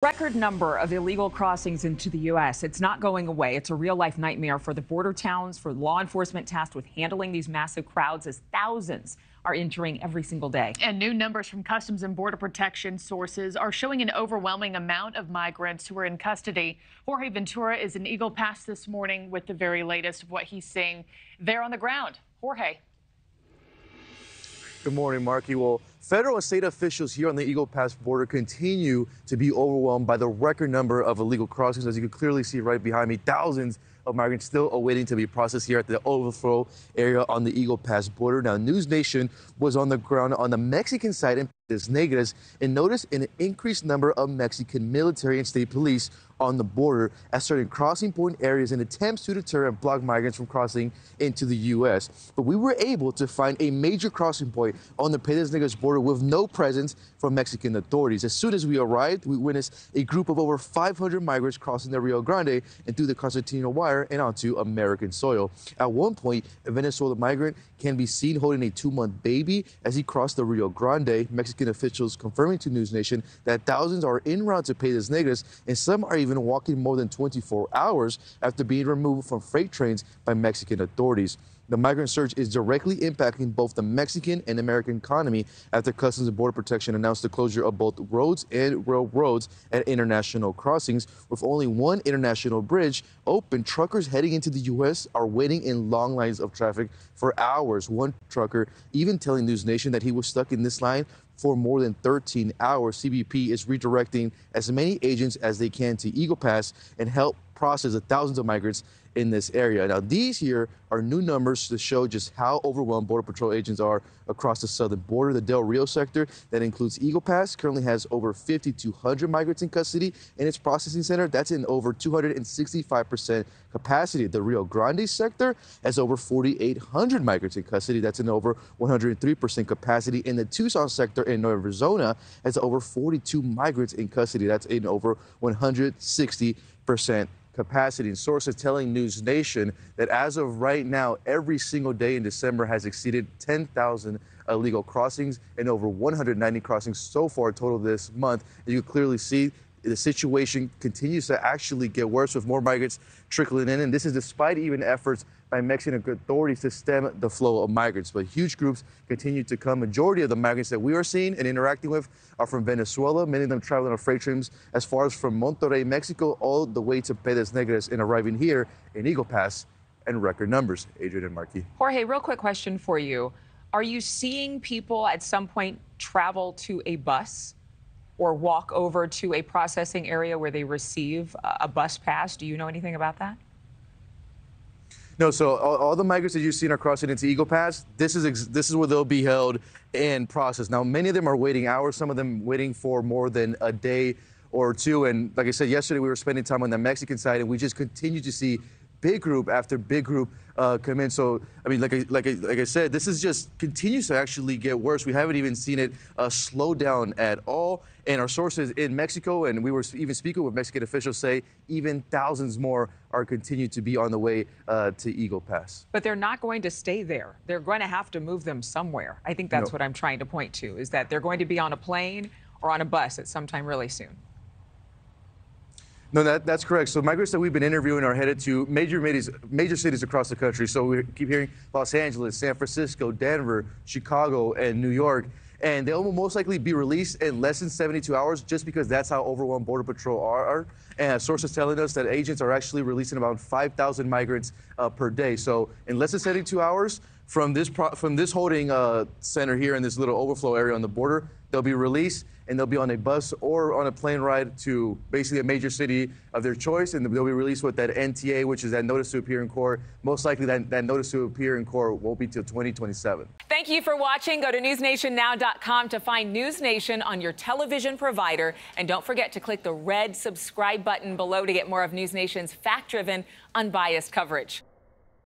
Record number of illegal crossings into the U.S. It's not going away. It's a real-life nightmare for the border towns, for law enforcement tasked with handling these massive crowds, as thousands are entering every single day. And new numbers from Customs and Border Protection sources are showing an overwhelming amount of migrants who are in custody. Jorge Ventura is in Eagle Pass this morning with the very latest of what he's seeing there on the ground. Jorge. Good morning, Markie. Well, federal and state officials here on the Eagle Pass border continue to be overwhelmed by the record number of illegal crossings. As you can clearly see right behind me, thousands of migrants still awaiting to be processed here at the overflow area on the Eagle Pass border. Now, NewsNation was on the ground on the Mexican side in Piedras Negras and noticed an increased number of Mexican military and state police on the border at certain crossing point areas in attempts to deter and block migrants from crossing into the U.S. But we were able to find a major crossing point on the Piedras Negras border with no presence from Mexican authorities. As soon as we arrived, we witnessed a group of over 500 migrants crossing the Rio Grande and through the Concertina wire and onto American soil. At one point, a Venezuelan migrant can be seen holding a 2-month baby as he crossed the Rio Grande. Mexican officials confirming to NewsNation that thousands are en route to Piedras Negras and some are even walking more than 24 hours after being removed from freight trains by Mexican authorities. The migrant surge is directly impacting both the Mexican and American economy after Customs and Border Protection announced the closure of both roads and railroads at international crossings. With only one international bridge open, truckers heading into the U.S. are waiting in long lines of traffic for hours. One trucker even telling NewsNation that he was stuck in this line for more than 13 hours. CBP is redirecting as many agents as they can to Eagle Pass and help process the thousands of migrants in this area. Now, these here are new numbers to show just how overwhelmed Border Patrol agents are across the southern border. The Del Rio sector that includes Eagle Pass currently has over 5,200 migrants in custody in its processing center. That's in over 265% capacity. The Rio Grande sector has over 4,800 migrants in custody. That's in over 103% capacity. In the Tucson sector in Arizona has over 42 migrants in custody. That's in over 160% capacity. And sources telling NewsNation that as of right now, every single day in December has exceeded 10,000 illegal crossings and over 190 crossings so far total this month. And you can clearly see the situation continues to actually get worse with more migrants trickling in. And this is despite even efforts by Mexican authorities to stem the flow of migrants. But huge groups continue to come. Majority of the migrants that we are seeing and interacting with are from Venezuela, many of them traveling on freight trains as far as from Monterrey, Mexico, all the way to Piedras Negras and arriving here in Eagle Pass in record numbers. Adrienne and Markie. Jorge, real quick question for you. Are you seeing people at some point travel to a bus or walk over to a processing area where they receive a bus pass? Do you know anything about that? No, so all the migrants that you've seen are crossing into Eagle Pass. This is where they'll be held and processed. Now, many of them are waiting hours, some of them waiting for more than a day or two. And like I said, yesterday we were spending time on the Mexican side, and we just continue to see big group after big group come in. So, I mean, like I said, this is just continues to actually get worse. We haven't even seen it slow down at all. And our sources in Mexico, and we were even speaking with Mexican officials, say even thousands more are continuing to be on the way to Eagle Pass. But they're not going to stay there. They're going to have to move them somewhere. I think that's what I'm trying to point to, is that they're going to be on a plane or on a bus at some time really soon. No, that's correct. So migrants that we've been interviewing are headed to major cities across the country. So we keep hearing Los Angeles, San Francisco, Denver, Chicago, and New York. And they'll most likely be released in less than 72 hours just because that's how overwhelmed Border Patrol are. And sources telling us that agents are actually releasing about 5,000 migrants per day. So in less than 72 hours from this holding center here in this little overflow area on the border, they'll be released and they'll be on a bus or on a plane ride to basically a major city of their choice, and they'll be released with that NTA, which is that notice to appear in court. Most likely that notice to appear in court won't be till 2027. Thank you for watching. Go to newsnationnow.com to find NewsNation on your television provider. And don't forget to click the red subscribe button below to get more of NewsNation's fact-driven, unbiased coverage.